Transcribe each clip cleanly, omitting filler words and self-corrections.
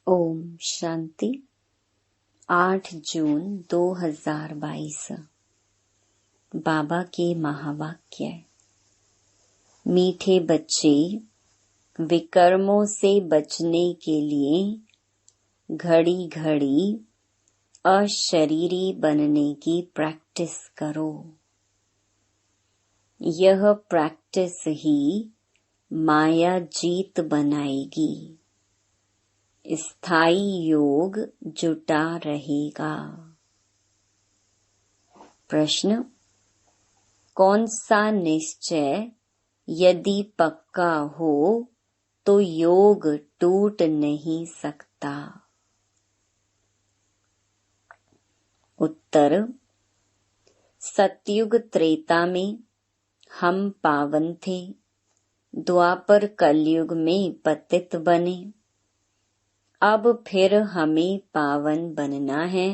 ओम शांति। 8 जून 2022। बाबा के महावाक्य। मीठे बच्चे, विकर्मों से बचने के लिए घड़ी घड़ी अशरीरी बनने की प्रैक्टिस करो। यह प्रैक्टिस ही माया जीत बनाएगी। स्थायी योग जुटा रहेगा। प्रश्न: कौन सा निश्चय यदि पक्का हो तो योग टूट नहीं सकता? उत्तर: सतयुग त्रेता में हम पावन थे, द्वापर कलयुग में पतित बने। अब फिर हमें पावन बनना है।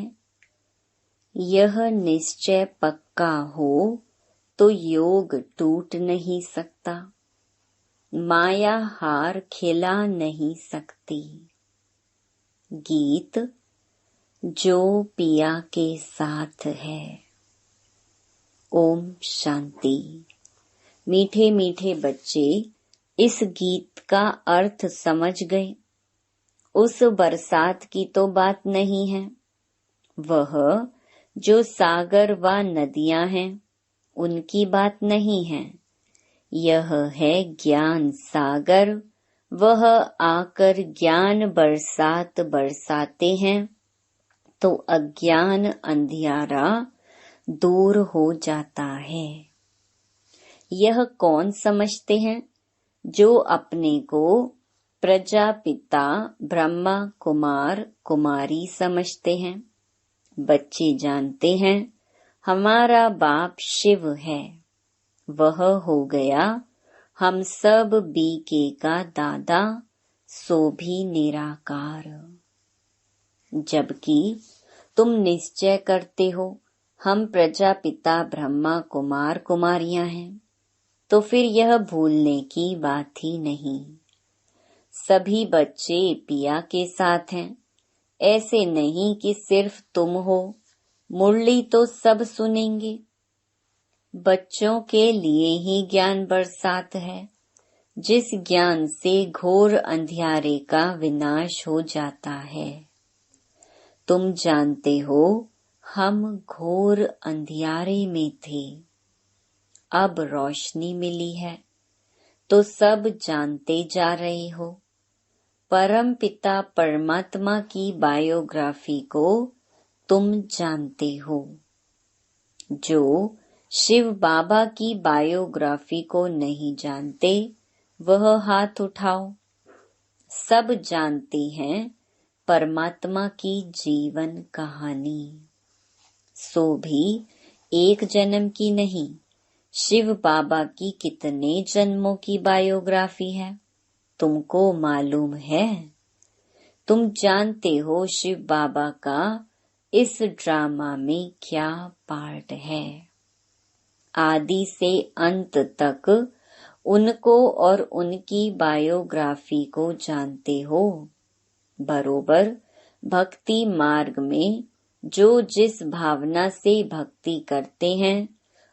यह निश्चय पक्का हो तो योग टूट नहीं सकता, माया हार खिला नहीं सकती। गीत जो पिया के साथ है। ओम शांति। मीठे मीठे बच्चे इस गीत का अर्थ समझ गए। उस बरसात की तो बात नहीं है, वह जो सागर व नदियां हैं उनकी बात नहीं है। यह है ज्ञान सागर, वह आकर ज्ञान बरसात बरसाते हैं तो अज्ञान अंधियारा दूर हो जाता है। यह कौन समझते हैं? जो अपने को प्रजापिता ब्रह्मा कुमार कुमारी समझते हैं। बच्चे जानते हैं हमारा बाप शिव है, वह हो गया हम सब बीके का दादा, सो भी निराकार। जबकि तुम निश्चय करते हो हम प्रजापिता ब्रह्मा कुमार कुमारियां हैं, तो फिर यह भूलने की बात ही नहीं। सभी बच्चे पिया के साथ हैं। ऐसे नहीं कि सिर्फ तुम हो, मुरली तो सब सुनेंगे। बच्चों के लिए ही ज्ञान बरसात है, जिस ज्ञान से घोर अंधियारे का विनाश हो जाता है। तुम जानते हो हम घोर अंधियारे में थे, अब रोशनी मिली है तो सब जानते जा रहे हो। परम पिता परमात्मा की बायोग्राफी को तुम जानते हो। जो शिव बाबा की बायोग्राफी को नहीं जानते वह हाथ उठाओ। सब जानते हैं परमात्मा की जीवन कहानी, सो भी एक जन्म की नहीं, शिव बाबा की कितने जन्मों की बायोग्राफी है तुमको मालूम है? तुम जानते हो शिव बाबा का इस ड्रामा में क्या पार्ट है। आदि से अंत तक उनको और उनकी बायोग्राफी को जानते हो। बरोबर भक्ति मार्ग में जो जिस भावना से भक्ति करते हैं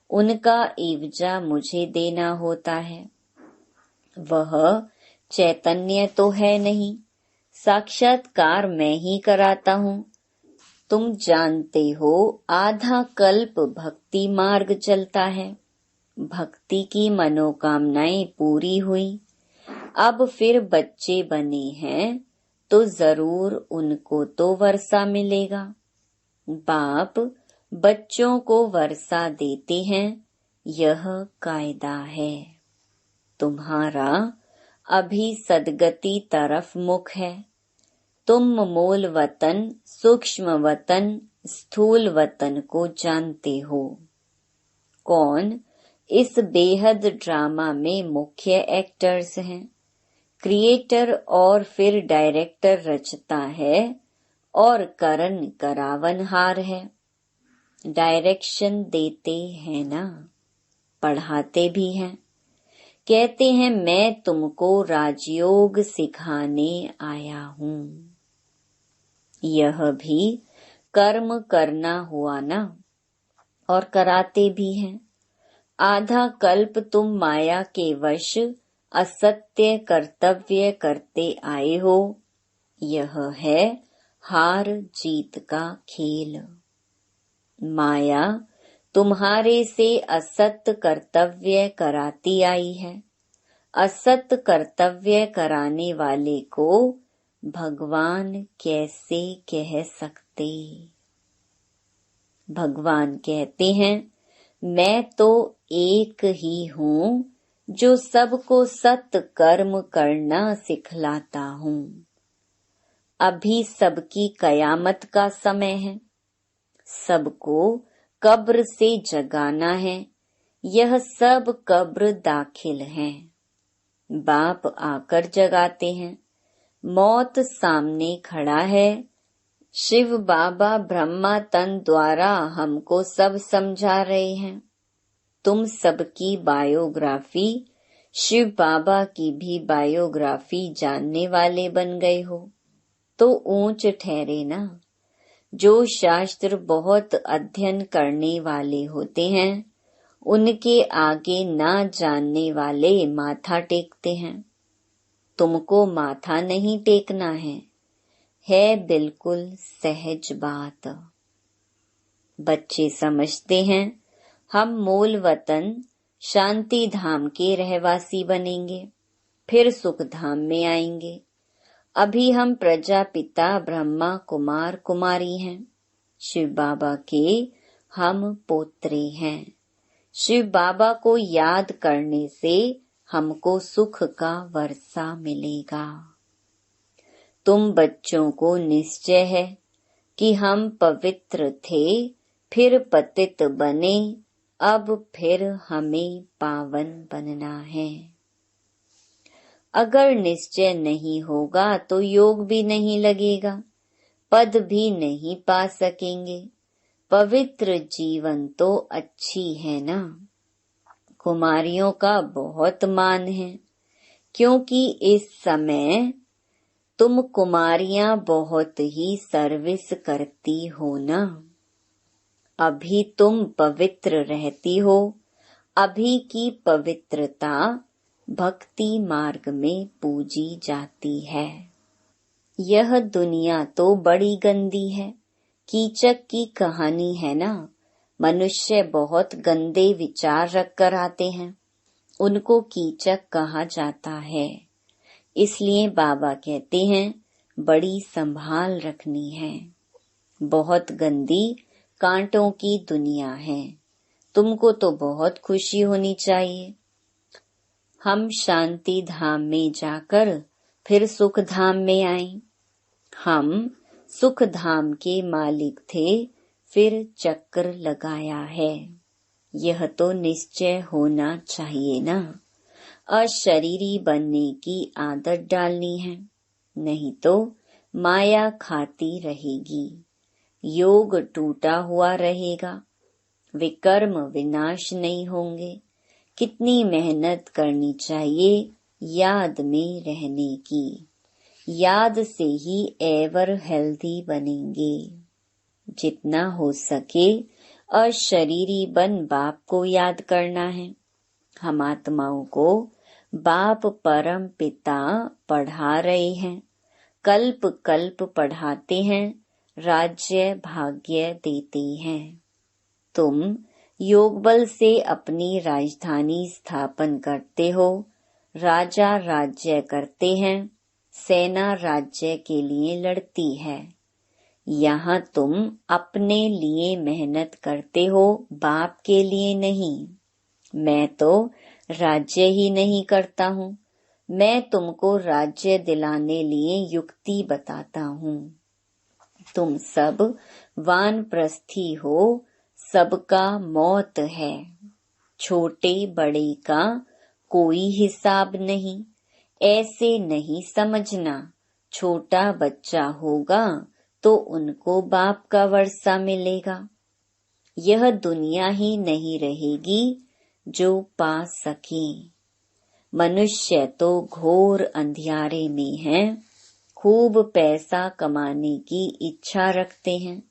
उनका एवजा मुझे देना होता है। वह चैतन्य तो है नहीं, साक्षात्कार मैं ही कराता हूँ। तुम जानते हो आधा कल्प भक्ति मार्ग चलता है, भक्ति की मनोकामनाएं पूरी हुई। अब फिर बच्चे बने हैं तो जरूर उनको तो वर्षा मिलेगा। बाप बच्चों को वर्षा देते हैं, यह कायदा है। तुम्हारा अभी सदगति तरफ मुख है। तुम मूल वतन, सूक्ष्म वतन, स्थूल वतन को जानते हो। कौन इस बेहद ड्रामा में मुख्य एक्टर्स हैं? क्रिएटर और फिर डायरेक्टर रचता है और करण करावनहार है। डायरेक्शन देते हैं ना, पढ़ाते भी हैं। कहते हैं मैं तुमको राजयोग सिखाने आया हूँ। यह भी कर्म करना हुआ ना, और कराते भी हैं। आधा कल्प तुम माया के वश असत्य कर्तव्य करते आए हो। यह है हार जीत का खेल। माया तुम्हारे से असत्य कर्तव्य कराती आई है। असत्य कर्तव्य कराने वाले को भगवान कैसे कह सकते? भगवान कहते हैं, मैं तो एक ही हूँ जो सबको सत्य कर्म करना सिखलाता हूँ। अभी सबकी कयामत का समय है, सबको कब्र से जगाना है। यह सब कब्र दाखिल हैं। बाप आकर जगाते हैं। मौत सामने खड़ा है। शिव बाबा ब्रह्मा तन द्वारा हमको सब समझा रहे हैं। तुम सबकी बायोग्राफी शिव बाबा की भी बायोग्राफी जानने वाले बन गए हो तो ऊंच ठहरे ना। जो शास्त्र बहुत अध्ययन करने वाले होते हैं उनके आगे ना जानने वाले माथा टेकते हैं। तुमको माथा नहीं टेकना है बिल्कुल सहज बात। बच्चे समझते हैं हम मूल वतन शांति धाम के रहवासी बनेंगे, फिर सुख धाम में आएंगे। अभी हम प्रजापिता ब्रह्मा कुमार कुमारी हैं। शिव बाबा के हम पोत्रे हैं। शिव बाबा को याद करने से हमको सुख का वर्षा मिलेगा। तुम बच्चों को निश्चय है कि हम पवित्र थे, फिर पतित बने, अब फिर हमें पावन बनना है। अगर निश्चय नहीं होगा तो योग भी नहीं लगेगा, पद भी नहीं पा सकेंगे। पवित्र जीवन तो अच्छी है ना। कुमारियों का बहुत मान है, क्योंकि इस समय तुम कुमारियां बहुत ही सर्विस करती हो ना। अभी तुम पवित्र रहती हो। अभी की पवित्रता भक्ति मार्ग में पूजी जाती है। यह दुनिया तो बड़ी गंदी है। कीचक की कहानी है ना। मनुष्य बहुत गंदे विचार रख कर आते हैं, उनको कीचक कहा जाता है। इसलिए बाबा कहते हैं बड़ी संभाल रखनी है। बहुत गंदी कांटों की दुनिया है। तुमको तो बहुत खुशी होनी चाहिए। हम शांति धाम में जाकर फिर सुख धाम में आए। हम सुख धाम के मालिक थे, फिर चक्कर लगाया है। यह तो निश्चय होना चाहिए ना। अशरीरी बनने की आदत डालनी है, नहीं तो माया खाती रहेगी। योग टूटा हुआ रहेगा, विकर्म विनाश नहीं होंगे। कितनी मेहनत करनी चाहिए याद में रहने की। याद से ही एवर हेल्दी बनेंगे। जितना हो सके अशरीरी बन बाप को याद करना है। हम आत्माओं को बाप परम पिता पढ़ा रहे हैं, कल्प कल्प पढ़ाते हैं, राज्य भाग्य देते हैं। तुम योग बल से अपनी राजधानी स्थापन करते हो। राजा राज्य करते हैं, सेना राज्य के लिए लड़ती है। यहाँ तुम अपने लिए मेहनत करते हो, बाप के लिए नहीं। मैं तो राज्य ही नहीं करता हूँ, मैं तुमको राज्य दिलाने लिए युक्ति बताता हूँ। तुम सब वानप्रस्थी हो, सबका मौत है। छोटे बड़े का कोई हिसाब नहीं। ऐसे नहीं समझना, छोटा बच्चा होगा तो उनको बाप का वर्षा मिलेगा। यह दुनिया ही नहीं रहेगी जो पा सके। मनुष्य तो घोर अंधियारे में है, खूब पैसा कमाने की इच्छा रखते हैं।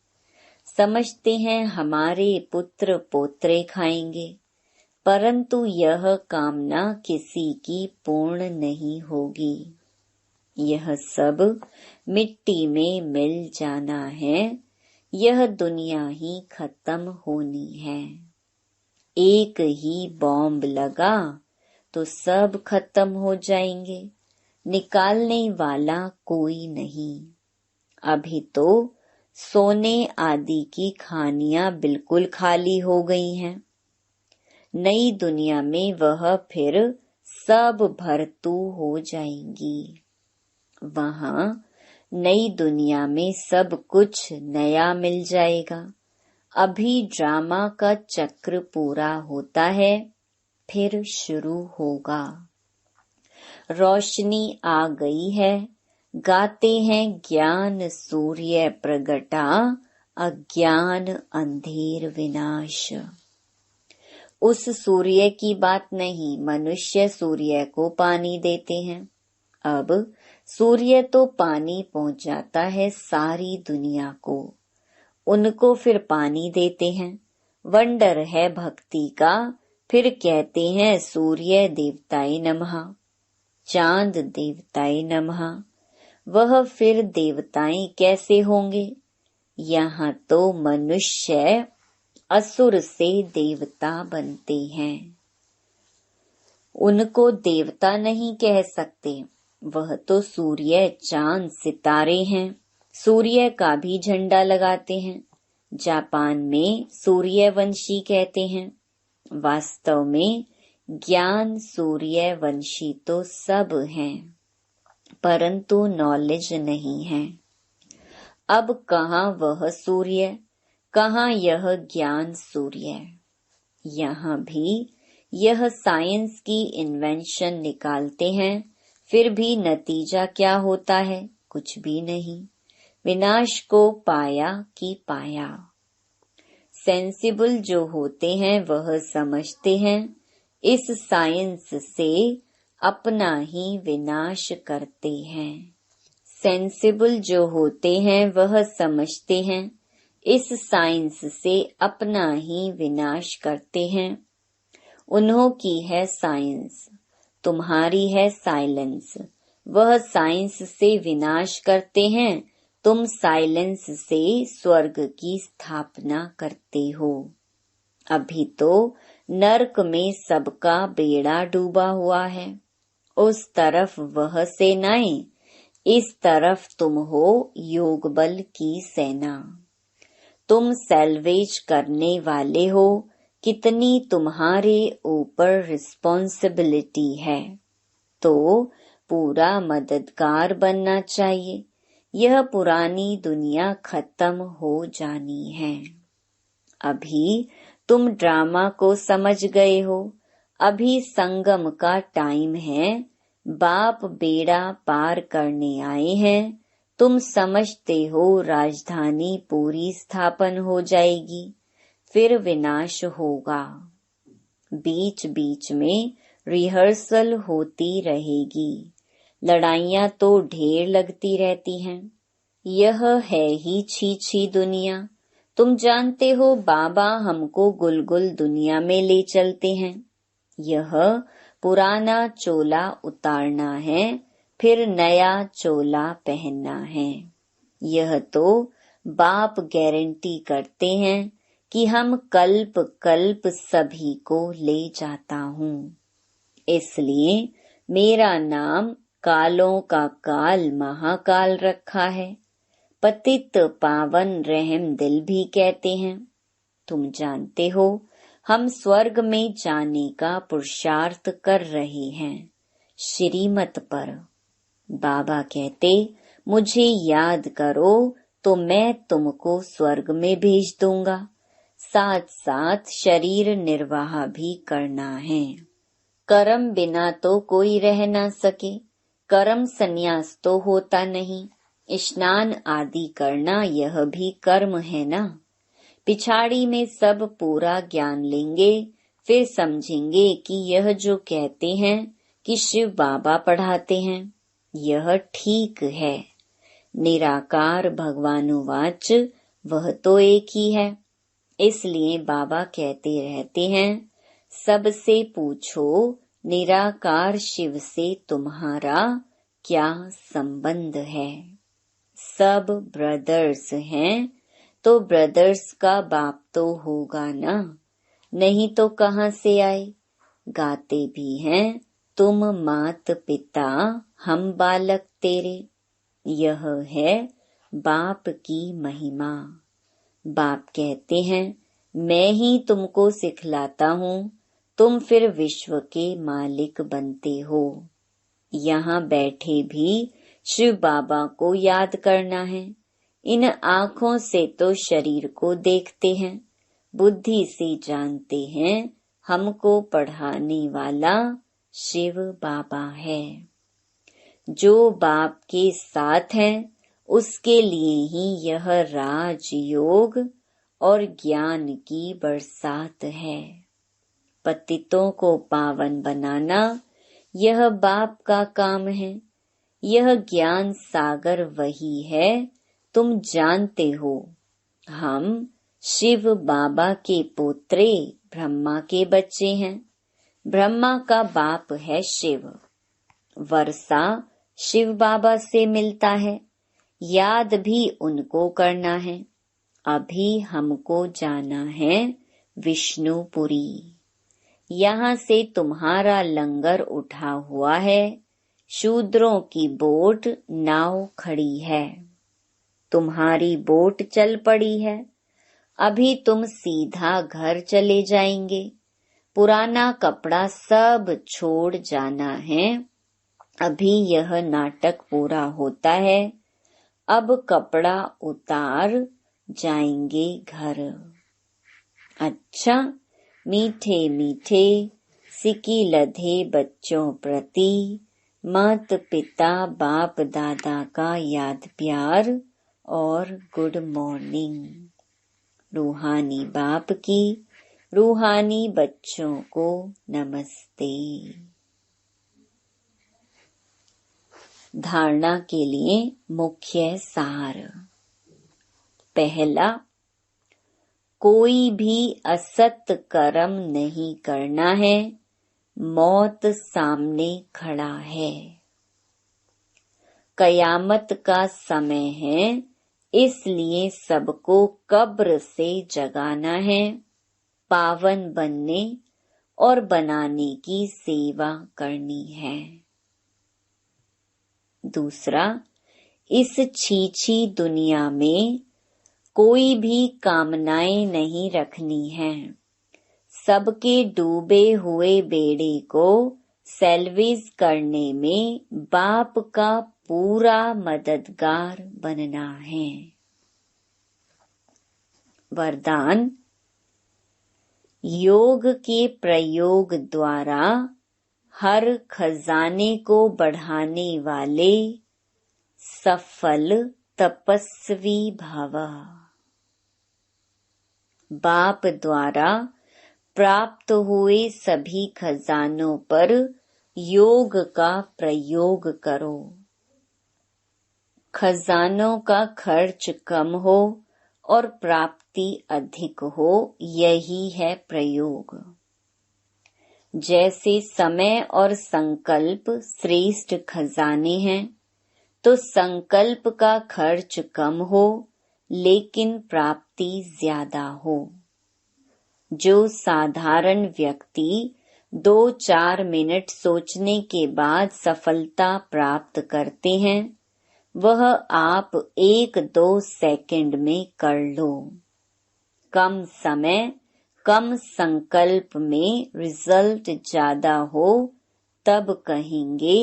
समझते हैं हमारे पुत्र पोत्रे खाएंगे, परंतु यह कामना किसी की पूर्ण नहीं होगी। यह सब मिट्टी में मिल जाना है। यह दुनिया ही खत्म होनी है। एक ही बॉम्ब लगा तो सब खत्म हो जाएंगे, निकालने वाला कोई नहीं। अभी तो सोने आदि की खानियां बिल्कुल खाली हो गई हैं। नई दुनिया में वह फिर सब भरतू हो जाएंगी। वहां नई दुनिया में सब कुछ नया मिल जाएगा। अभी ड्रामा का चक्र पूरा होता है, फिर शुरू होगा। रोशनी आ गई है, गाते हैं ज्ञान सूर्य प्रगटा, अज्ञान अंधेर विनाश। उस सूर्य की बात नहीं, मनुष्य सूर्य को पानी देते हैं। अब सूर्य तो पानी पहुंचाता है सारी दुनिया को, उनको फिर पानी देते हैं। वंडर है भक्ति का, फिर कहते हैं सूर्य देवताय नमः, चांद देवताय नमः। वह फिर देवताएं कैसे होंगे? यहाँ तो मनुष्य असुर से देवता बनते हैं। उनको देवता नहीं कह सकते, वह तो सूर्य चांद सितारे हैं। सूर्य का भी झंडा लगाते हैं। जापान में सूर्यवंशी कहते हैं। वास्तव में ज्ञान सूर्यवंशी तो सब हैं, परंतु नॉलेज नहीं है। अब कहाँ वह सूर्य, कहाँ यह ज्ञान सूर्य? यहाँ भी यह साइंस की इन्वेंशन निकालते हैं, फिर भी नतीजा क्या होता है? कुछ भी नहीं। विनाश को पाया कि पाया। सेंसिबल जो होते हैं वह समझते हैं इस साइंस से अपना ही विनाश करते हैं। सेंसिबल जो होते हैं वह समझते हैं इस साइंस से अपना ही विनाश करते हैं। उन्हों की है साइंस, तुम्हारी है साइलेंस। वह साइंस से विनाश करते हैं, तुम साइलेंस से स्वर्ग की स्थापना करते हो। अभी तो नरक में सबका बेड़ा डूबा हुआ है। उस तरफ वह सेनाएं, इस तरफ तुम हो योग बल की सेना। तुम सैल्वेज करने वाले हो। कितनी तुम्हारे ऊपर रिस्पॉन्सिबिलिटी है, तो पूरा मददगार बनना चाहिए। यह पुरानी दुनिया खत्म हो जानी है। अभी तुम ड्रामा को समझ गए हो। अभी संगम का टाइम है। बाप बेड़ा पार करने आए हैं। तुम समझते हो राजधानी पूरी स्थापन हो जाएगी, फिर विनाश होगा। बीच बीच में रिहर्सल होती रहेगी। लड़ाइयाँ तो ढेर लगती रहती हैं। यह है ही छी दुनिया। तुम जानते हो बाबा हमको गुलगुल दुनिया में ले चलते हैं। यह पुराना चोला उतारना है, फिर नया चोला पहनना है। यह तो बाप गारंटी करते हैं कि हम कल्प कल्प सभी को ले जाता हूँ। इसलिए मेरा नाम कालों का काल महाकाल रखा है। पतित पावन रहम दिल भी कहते हैं। तुम जानते हो हम स्वर्ग में जाने का पुरुषार्थ कर रहे हैं, श्रीमत पर। बाबा कहते मुझे याद करो तो मैं तुमको स्वर्ग में भेज दूंगा। साथ साथ शरीर निर्वाह भी करना है। कर्म बिना तो कोई रह ना सके। कर्म संन्यास तो होता नहीं। स्नान आदि करना यह भी कर्म है ना। पिछाड़ी में सब पूरा ज्ञान लेंगे, फिर समझेंगे कि यह जो कहते हैं कि शिव बाबा पढ़ाते हैं, यह ठीक है। निराकार भगवानुवाच वह तो एक ही है। इसलिए बाबा कहते रहते हैं, सबसे पूछो निराकार शिव से तुम्हारा क्या संबंध है। सब ब्रदर्स हैं तो ब्रदर्स का बाप तो होगा ना, नहीं तो कहाँ से आए। गाते भी हैं, तुम मात पिता हम बालक तेरे। यह है बाप की महिमा। बाप कहते हैं, मैं ही तुमको सिखलाता हूँ, तुम फिर विश्व के मालिक बनते हो। यहाँ बैठे भी शिव बाबा को याद करना है। इन आँखों से तो शरीर को देखते हैं, बुद्धि से जानते हैं हमको पढ़ाने वाला शिव बाबा है। जो बाप के साथ है उसके लिए ही यह राजयोग और ज्ञान की बरसात है। पतितों को पावन बनाना यह बाप का काम है। यह ज्ञान सागर वही है, तुम जानते हो। हम शिव बाबा के पोत्रे ब्रह्मा के बच्चे हैं। ब्रह्मा का बाप है शिव। वर्षा शिव बाबा से मिलता है, याद भी उनको करना है। अभी हमको जाना है विष्णुपुरी। यहाँ से तुम्हारा लंगर उठा हुआ है, शूद्रों की बोट नाव खड़ी है। तुम्हारी बोट चल पड़ी है, अभी तुम सीधा घर चले जाएंगे। पुराना कपड़ा सब छोड़ जाना है। अभी यह नाटक पूरा होता है, अब कपड़ा उतार जाएंगे घर। अच्छा, मीठे मीठे सिकी लधे बच्चों प्रति मात पिता बाप दादा का याद प्यार और गुड मॉर्निंग। रूहानी बाप की रूहानी बच्चों को नमस्ते। धारणा के लिए मुख्य सार। पहला, कोई भी असत कर्म नहीं करना है, मौत सामने खड़ा है। कयामत का समय है, इसलिए सबको कब्र से जगाना है, पावन बनने और बनाने की सेवा करनी है। दूसरा, इस छीछी दुनिया में कोई भी कामनाएं नहीं रखनी है। सबके डूबे हुए बेड़े को सैल्वेज करने में बाप का पूरा मददगार बनना है। वरदान, योग के प्रयोग द्वारा हर खजाने को बढ़ाने वाले सफल तपस्वी भव। बाप द्वारा प्राप्त हुए सभी खजानों पर योग का प्रयोग करो। खजानों का खर्च कम हो और प्राप्ति अधिक हो, यही है प्रयोग। जैसे समय और संकल्प श्रेष्ठ खजाने हैं, तो संकल्प का खर्च कम हो लेकिन प्राप्ति ज्यादा हो। जो साधारण व्यक्ति 2-4 मिनट सोचने के बाद सफलता प्राप्त करते हैं, वह आप 1-2 सेकंड में कर लो। कम समय कम संकल्प में रिजल्ट ज्यादा हो, तब कहेंगे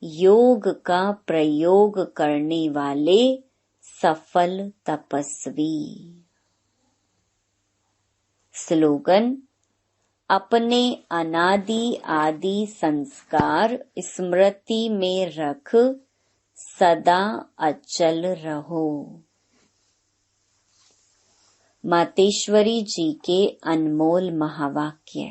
योग का प्रयोग करने वाले सफल तपस्वी। स्लोगन, अपने अनादि आदि संस्कार स्मृति में रख सदा अचल रहो। मातेश्वरी जी के अनमोल महावाक्य।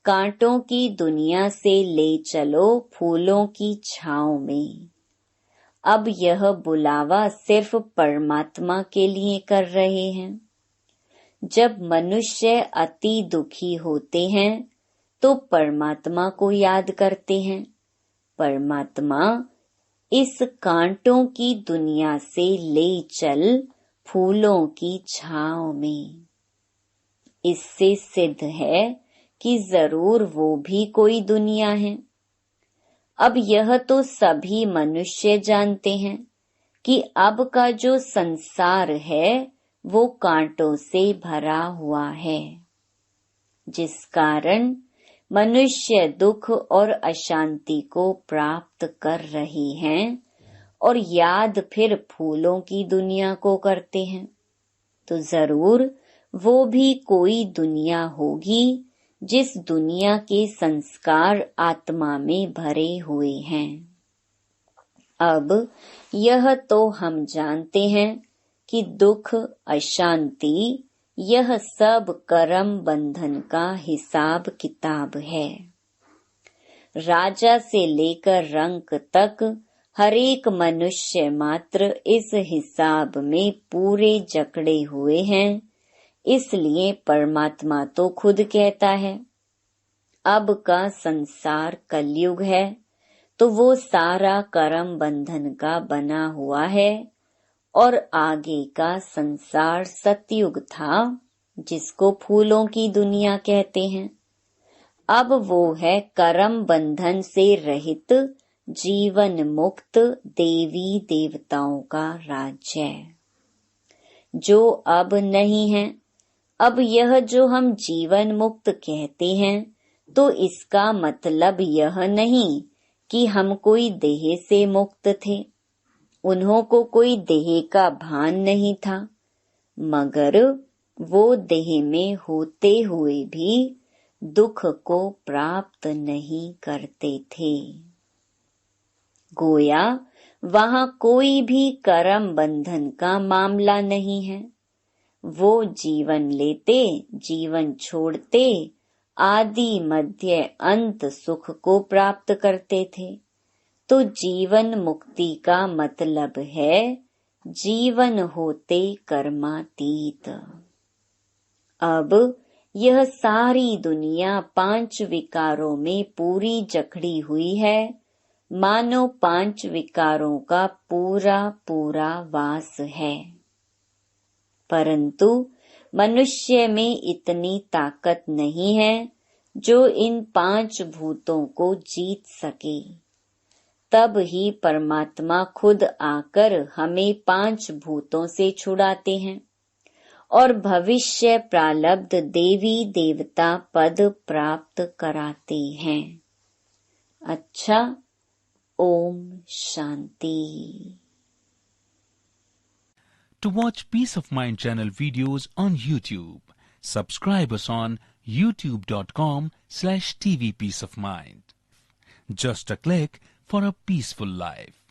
कांटों की दुनिया से ले चलो फूलों की छांव में, अब यह बुलावा सिर्फ परमात्मा के लिए कर रहे हैं। जब मनुष्य अति दुखी होते हैं तो परमात्मा को याद करते हैं। परमात्मा इस कांटों की दुनिया से ले चल फूलों की छांव में। इससे सिद्ध है कि जरूर वो भी कोई दुनिया है। अब यह तो सभी मनुष्य जानते हैं कि अब का जो संसार है वो कांटों से भरा हुआ है, जिस कारण मनुष्य दुख और अशांति को प्राप्त कर रहे हैं और याद फिर फूलों की दुनिया को करते हैं। तो जरूर वो भी कोई दुनिया होगी जिस दुनिया के संस्कार आत्मा में भरे हुए हैं। अब यह तो हम जानते हैं कि दुख, अशांति यह सब कर्म बंधन का हिसाब किताब है। राजा से लेकर रंक तक हर एक मनुष्य मात्र इस हिसाब में पूरे जकड़े हुए हैं। इसलिए परमात्मा तो खुद कहता है, अब का संसार कलयुग है तो वो सारा कर्म बंधन का बना हुआ है और आगे का संसार सतयुग था जिसको फूलों की दुनिया कहते हैं। अब वो है कर्म बंधन से रहित जीवन मुक्त देवी देवताओं का राज्य, जो अब नहीं है। अब यह जो हम जीवन मुक्त कहते हैं तो इसका मतलब यह नहीं कि हम कोई देह से मुक्त थे। उन्हों को कोई देह का भान नहीं था, मगर वो देह में होते हुए भी दुख को प्राप्त नहीं करते थे। गोया वहाँ कोई भी कर्म बंधन का मामला नहीं है। वो जीवन लेते, जीवन छोड़ते, आदि मध्य अंत सुख को प्राप्त करते थे। तो जीवन मुक्ति का मतलब है जीवन होते कर्मातीत। अब यह सारी दुनिया 5 विकारों में पूरी जकड़ी हुई है, मानो 5 विकारों का पूरा पूरा वास है। परंतु मनुष्य में इतनी ताकत नहीं है जो इन 5 भूतों को जीत सके। तब ही परमात्मा खुद आकर हमें 5 भूतों से छुड़ाते हैं और भविष्य प्रारब्ध देवी देवता पद प्राप्त कराते हैं। अच्छा, Om Shanti. To watch Peace of Mind channel videos on YouTube, subscribe us on youtube.com/tvpeaceofmind. Just a click for a peaceful life.